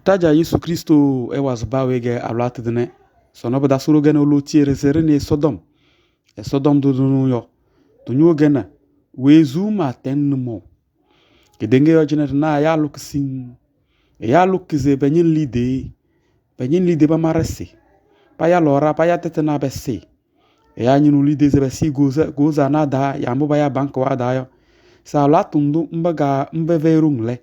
Taja Yesu Kristo ewas bawege alatidne sono bada suru gena lo tiere serene Sodom e Sodom do yo to nyu gena wezu ma tenmo ke denge yo jenet na ya luk sin ya luk ze benyin lide ba maresi pa ya lora pa ya tetena besi ya nyinu lide ze besi goza na da ya mbo ba ya bank wa da yo sa latundu mbaga mbeverungle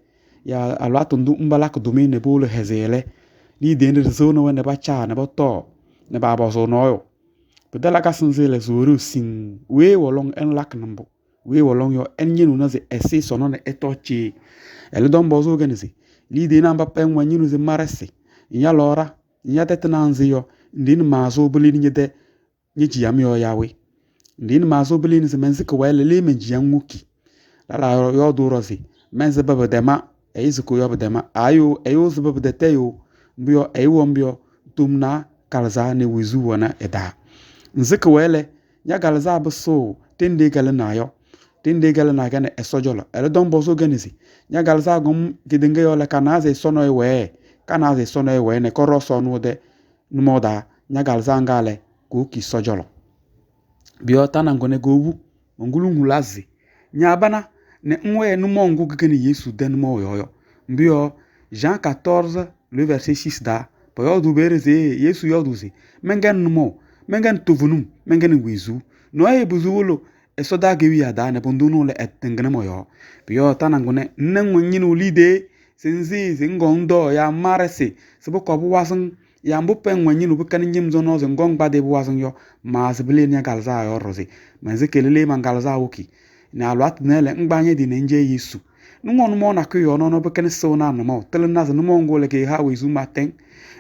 ya alatundu mbalak domine bolo hezele li dende zona wende ba cha ne ba to ne ba boso noyo bedala ka sinzele zuru sin we wolong en lak nambo we wolong yo en nyinu na ze esi sono ne etochi ele don bozo genesi li de na ba pen wa nyinu ze maresi nya lora nya tetna nzi yo ndin mazo buli ni de nyi yam yo yawe ndin mazo buli ni ze menzi ko wele le menji yanguki la yo durozi menze baba dema eiziko yo bdema ayo zubab de teyo mbio ewo mbio tumna kalza ne wizu wana eda nzika wele nya galza bso tende galna yo tende galna gane esojolo ele don bozo ganisi nya galza gum gidenge yo le kanaze sono ewe ne koro sonu de numoda nya galza ngale ko ki sojolo bio tanangone gowu ngulu ngulazi nya bana ne nwe numongu gani Yesu den mo yo mbio Jean 14 le verset 6 da po yo du bereze Yesu yo duzi mengen tuvunum mengen wizu no e buzuwolo e soda gewi ada ne bundunu le etengene mo yo bio tanangune nenwo nyinu lide senzi zingondo ya marese sebo ko bu wasan ya mbu penwo nyinu bu kan nyim zo no zo ngongba de bu wasan yo ma zebele nya galza yo rozi menze kelele mangalza woki na alwat nele ngbanye di nje Yesu numo mo na kuyo no be ken so na no telna za numo ngole ke ha wezu maten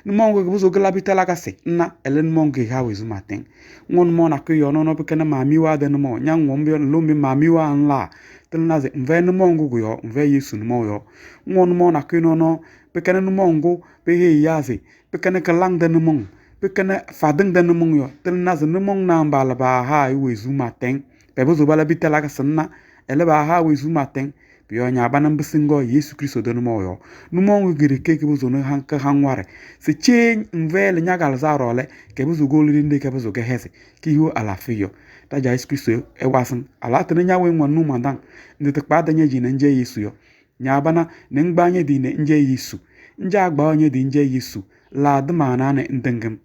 numo ngo buzo glabita la kase na elen mo nge ha wezu maten ngon mo na kuyo no be ken ma miwa de no nyang mo mbe lumbi ma miwa nla telna za mve numo ngo yo mve Yesu numo yo ngon mo na kuyo no be ken numo ngo be he yaze be ken kalang de numo be ken fadeng de numo yo telna za numo na mbala ba ha wezu maten be buzo bala bitala kase na ele ba ha wezu maten bio nya bana mbisingo Yesu Kristo do numo yo numo ngire ke buzo no hanka hanware se che mvele nya galza role ke buzo goliri nde ke buzo ke hese ki hu ala fiyo ta ja Yesu Kristo e wasan ala tene nya we nwan numa dan nde te kpada nya ji na nje Yesu yo nya bana ne ngbanye di ne nje Yesu nje agba onye di nje Yesu la de mana ne ndengem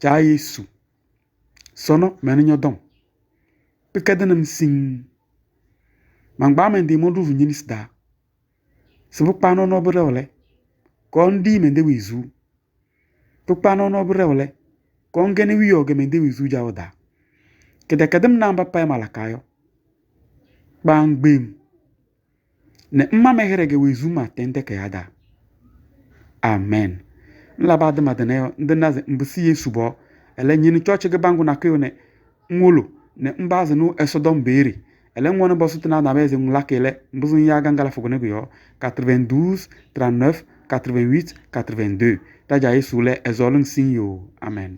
ja Yesu sono menyo dom pikadanam sing mangba men di modu vunyis da sebu pano no brewle kon di men de wizu pu pano no brewle kon gene wiyo ge men de wizu jawda kede kadem namba pa malakayo bang bim ne mma mehere ge wizu ma tente ke ada amen la ba de madene de na mbisi Yesu bo ele nyini church ge bangu na kuyo ne ngolo ne mbaze no esodom beri ele ngwana bosu tana na beze ngulakele mbuzun ya gangala fogone biyo 92 39 88 82 taja Yesu le ezolung sin yo amen.